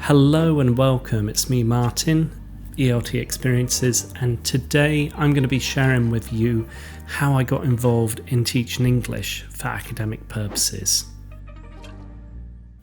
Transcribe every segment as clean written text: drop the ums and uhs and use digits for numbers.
Hello and welcome, it's me Martin, ELT Experiences, and today I'm going to be sharing with you how I got involved in teaching English for academic purposes.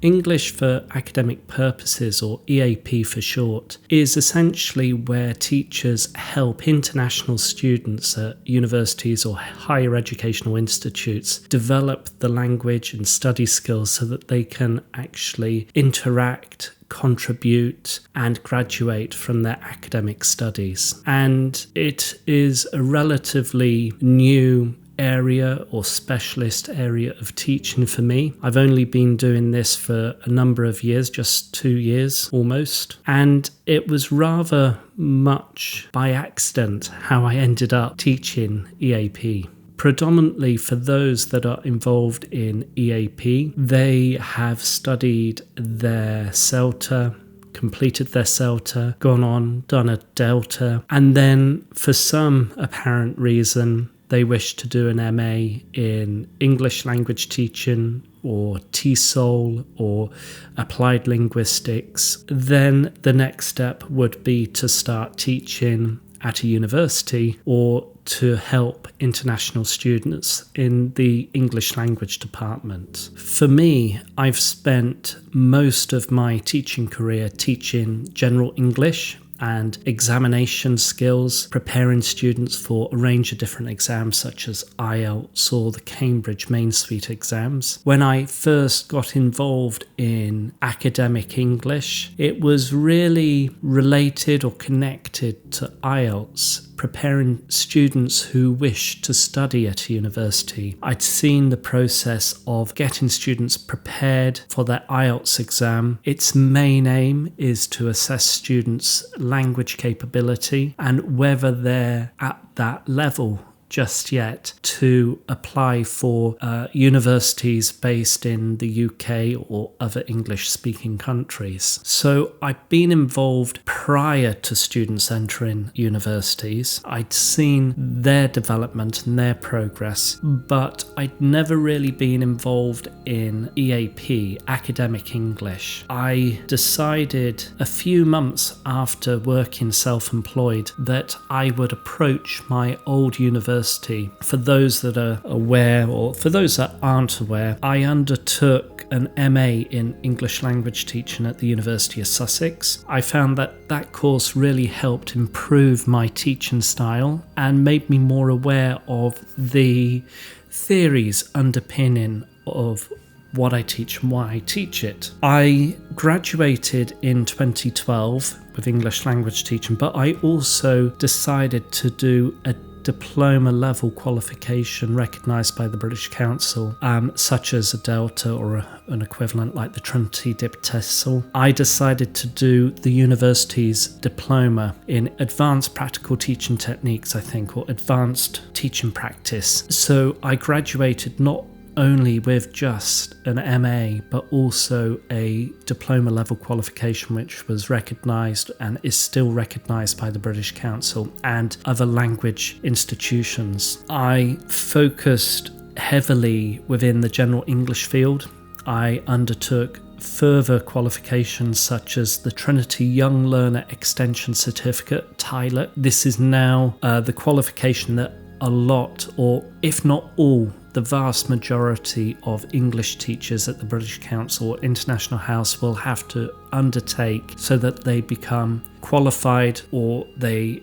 English for academic purposes, or EAP for short, is essentially where teachers help international students at universities or higher educational institutes develop the language and study skills so that they can actually interact, contribute and graduate from their academic studies. And it is a relatively new area or specialist area of teaching for me. I've only been doing this for a number of years, just 2 years almost, and it was rather much by accident how I ended up teaching EAP. Predominantly for those that are involved in EAP, they have studied their CELTA, completed their CELTA, gone on, done a Delta, and then for some apparent reason they wish to do an MA in English language teaching or TESOL or applied linguistics. Then the next step would be to start teaching at a university or to help international students in the English language department. For me, I've spent most of my teaching career teaching general English and examination skills, preparing students for a range of different exams such as IELTS or the Cambridge Main Suite exams. When I first got involved in academic English, it was really related or connected to IELTS, preparing students who wish to study at a university. I'd seen the process of getting students prepared for their IELTS exam. Its main aim is to assess students' language capability and whether they're at that level just yet to apply for universities based in the UK or other English-speaking countries. So I've been involved prior to students entering universities. I'd seen their development and their progress, but I'd never really been involved in EAP, academic English. I decided a few months after working self-employed that I would approach my old university. For those that are aware, or for those that aren't aware, I undertook an MA in English language teaching at the University of Sussex. I found that course really helped improve my teaching style and made me more aware of the theories underpinning of what I teach and why I teach it. I graduated in 2012 with English language teaching, but I also decided to do a diploma level qualification recognised by the British Council, such as a Delta or an equivalent like the Trinity Dip TESOL. I decided to do the university's diploma in advanced practical teaching techniques, I think, or advanced teaching practice. So I graduated not only with just an MA, but also a diploma level qualification which was recognised and is still recognised by the British Council and other language institutions. I focused heavily within the general English field. I undertook further qualifications such as the Trinity Young Learner Extension Certificate, TILET. This is now the qualification that a lot, or if not all, the vast majority of English teachers at the British Council or International House will have to undertake so that they become qualified or they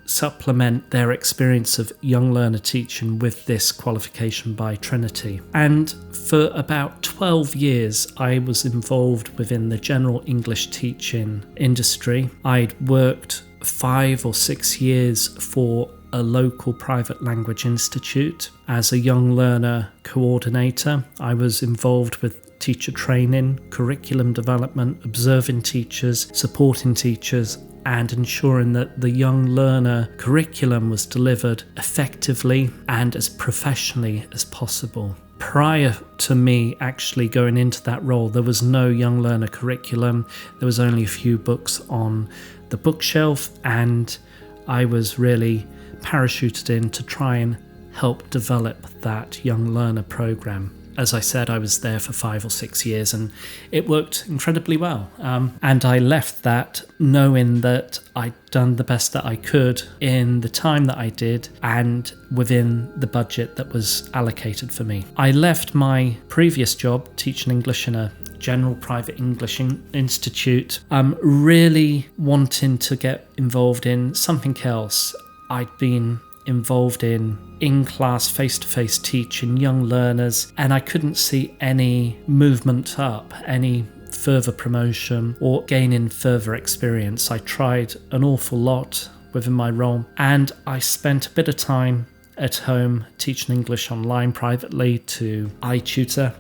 supplement their experience of young learner teaching with this qualification by Trinity. And for about 12 years I was involved within the general English teaching industry. I'd worked 5 or 6 years for a local private language institute as a young learner coordinator. I was involved with teacher training, curriculum development, observing teachers, supporting teachers, and ensuring that the young learner curriculum was delivered effectively and as professionally as possible. Prior to me actually going into that role, there was no young learner curriculum. There was only a few books on the bookshelf, and I was really parachuted in to try and help develop that young learner program. as I said, I was there for 5 or 6 years, and it worked incredibly well. And I left that knowing that I'd done the best that I could in the time that I did and within the budget that was allocated for me. I left my previous job teaching English in a general private English institute, really wanting to get involved in something else. I'd been involved in class face-to-face teaching young learners, and I couldn't see any movement up, any further promotion or gaining further experience. I tried an awful lot within my role, and I spent a bit of time at home teaching English online privately to iTutor,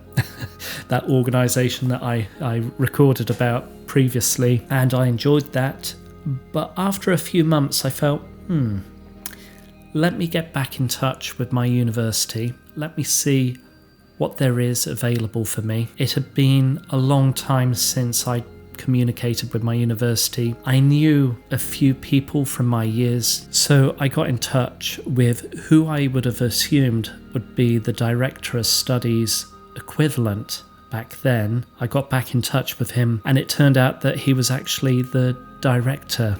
that organisation that I recorded about previously, and I enjoyed that. But after a few months I felt, let me get back in touch with my university. Let me see what there is available for me. It had been a long time since I communicated with my university. I knew a few people from my years, so I got in touch with who I would have assumed would be the Director of Studies equivalent back then. I got back in touch with him, and it turned out that he was actually the director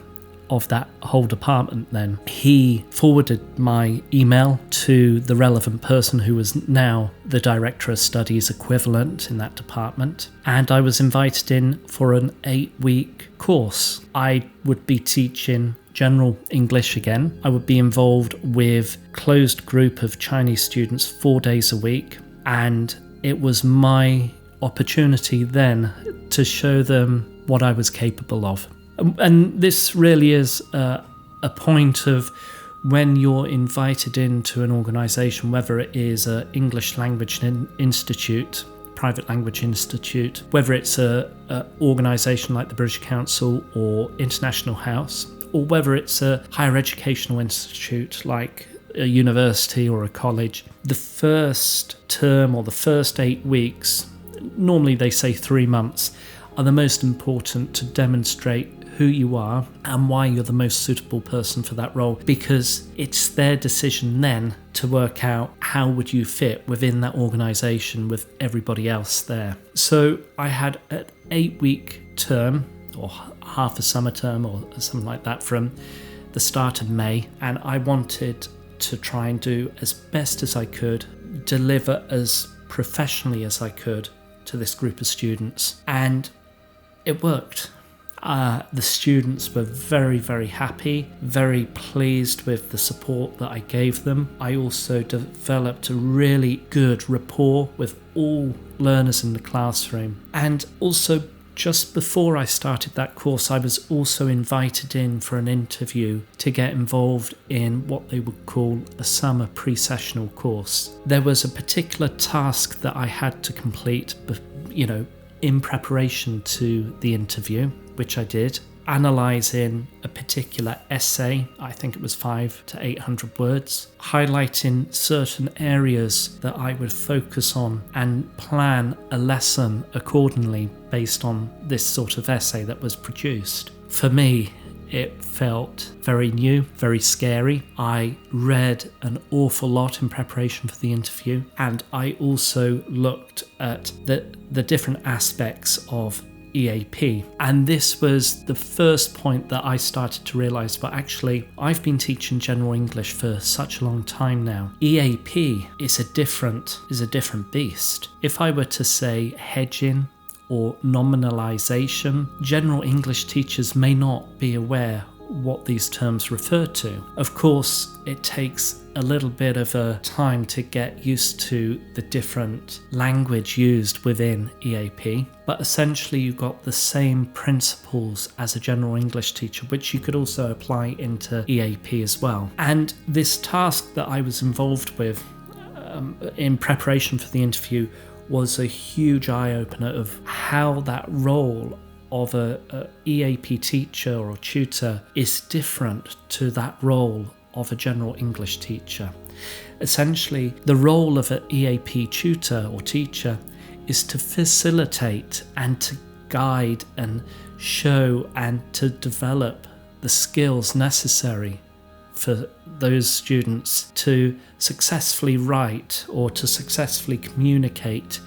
of that whole department then. He forwarded my email to the relevant person who was now the Director of Studies equivalent in that department, and I was invited in for an 8-week course. I would be teaching general English again. I would be involved with a closed group of Chinese students 4 days a week, and it was my opportunity then to show them what I was capable of. And this really is a point of when you're invited into an organisation, whether it is an English language institute, private language institute, whether it's an organisation like the British Council or International House, or whether it's a higher educational institute like a university or a college, the first term or the first 8 weeks, normally they say 3 months, are the most important to demonstrate who you are and why you're the most suitable person for that role, because it's their decision then to work out how would you fit within that organisation with everybody else there. So I had an 8-week term, or half a summer term or something like that, from the start of May, and I wanted to try and do as best as I could, deliver as professionally as I could to this group of students, and it worked. The students were very, very happy, very pleased with the support that I gave them. I also developed a really good rapport with all learners in the classroom. And also, just before I started that course, I was also invited in for an interview to get involved in what they would call a summer pre-sessional course. There was a particular task that I had to complete, in preparation to the interview, which I did, analysing a particular essay, I think it was 500 to 800 words, highlighting certain areas that I would focus on and plan a lesson accordingly based on this sort of essay that was produced. For me, it felt very new, very scary. I read an awful lot in preparation for the interview, and I also looked at the different aspects of EAP. And this was the first point that I started to realise, but actually I've been teaching general English for such a long time now. EAP is a different beast. If I were to say hedging or nominalisation, general English teachers may not be aware what these terms refer to. Of course, it takes a little bit of a time to get used to the different language used within EAP, but essentially you've got the same principles as a general English teacher, which you could also apply into EAP as well. And this task that I was involved with in preparation for the interview was a huge eye-opener of how that role of a EAP teacher or tutor is different to that role of a general English teacher. Essentially, the role of an EAP tutor or teacher is to facilitate and to guide and show and to develop the skills necessary for those students to successfully write or to successfully communicate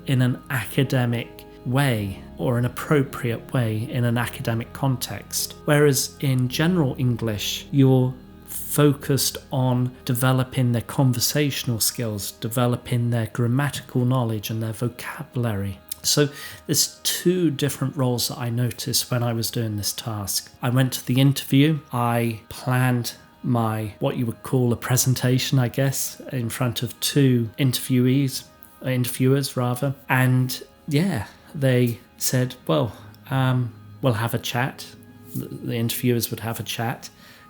in an academic way or an appropriate way in an academic context. Whereas in general English, you're focused on developing their conversational skills, developing their grammatical knowledge and their vocabulary. So there's two different roles that I noticed when I was doing this task. I went to the interview, I planned my, what you would call a presentation, I guess, in front of two interviewers, and yeah, they said, well, we'll have a chat. The interviewers would have a chat.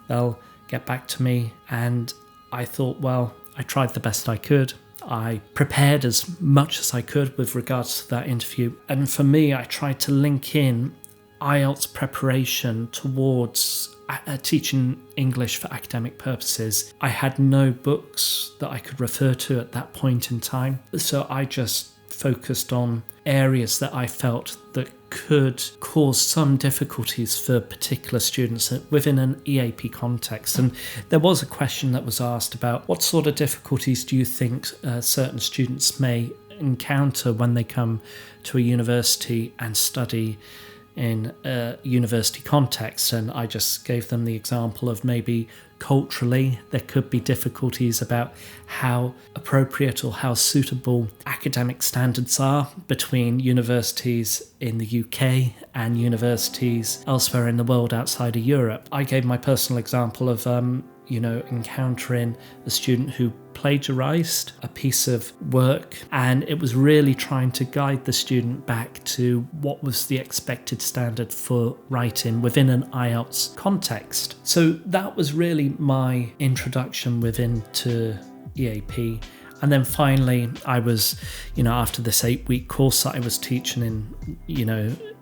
They'll get back to me. And I thought, well, I tried the best I could. I prepared as much as I could with regards to that interview. And for me, I tried to link in IELTS preparation towards teaching English for academic purposes. I had no books that I could refer to at that point in time. So I just focused on areas that I felt that could cause some difficulties for particular students within an EAP context. And there was a question that was asked about what sort of difficulties do you think certain students may encounter when they come to a university and study in a university context. And I just gave them the example of maybe culturally there could be difficulties about how appropriate or how suitable academic standards are between universities in the UK and universities elsewhere in the world outside of Europe. I gave my personal example of encountering a student who plagiarized a piece of work, and it was really trying to guide the student back to what was the expected standard for writing within an IELTS context. So that was really my introduction to EAP. And then finally, I was, after this 8-week course that I was teaching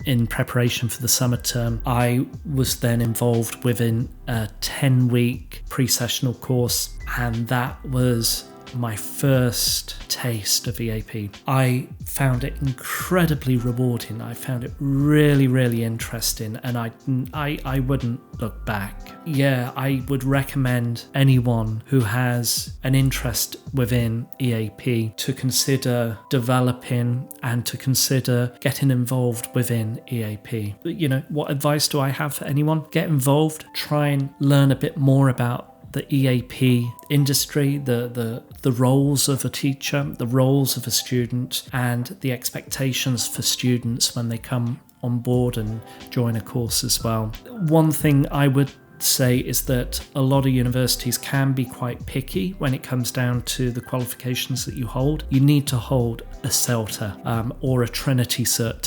in preparation for the summer term, I was then involved within a 10-week pre-sessional course, and that was my first taste of EAP. I found it incredibly rewarding. I found it really, really interesting, and I wouldn't look back. Yeah, I would recommend anyone who has an interest within EAP to consider developing and to consider getting involved within EAP. What advice do I have for anyone? Get involved, try and learn a bit more about the EAP industry, the roles of a teacher, the roles of a student, and the expectations for students when they come on board and join a course as well. One thing I would say is that a lot of universities can be quite picky when it comes down to the qualifications that you hold. You need to hold a CELTA or a Trinity Cert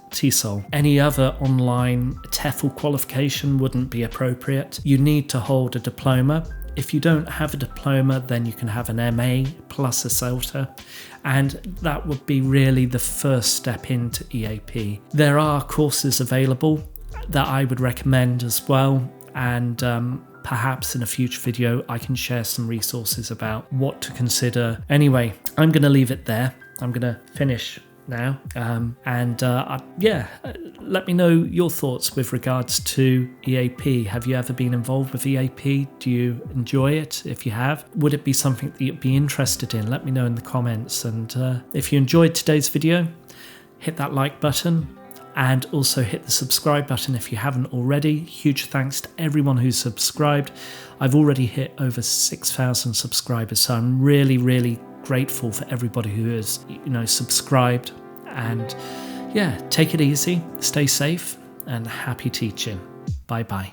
TESOL. Any other online TEFL qualification wouldn't be appropriate. You need to hold a diploma. If you don't have a diploma, then you can have an MA plus a CELTA, and that would be really the first step into EAP. There are courses available that I would recommend as well, and perhaps in a future video I can share some resources about what to consider. Anyway, I'm going to leave it there. I'm going to finish now, let me know your thoughts with regards to EAP. Have you ever been involved with EAP? Do you enjoy it? If you have, would it be something that you'd be interested in? Let me know in the comments. And if you enjoyed today's video, hit that like button and also hit the subscribe button if you haven't already. Huge thanks to everyone who's subscribed. I've already hit over 6,000 subscribers, so I'm really, really grateful for everybody who has subscribed. And take it easy, stay safe, and happy teaching. Bye bye.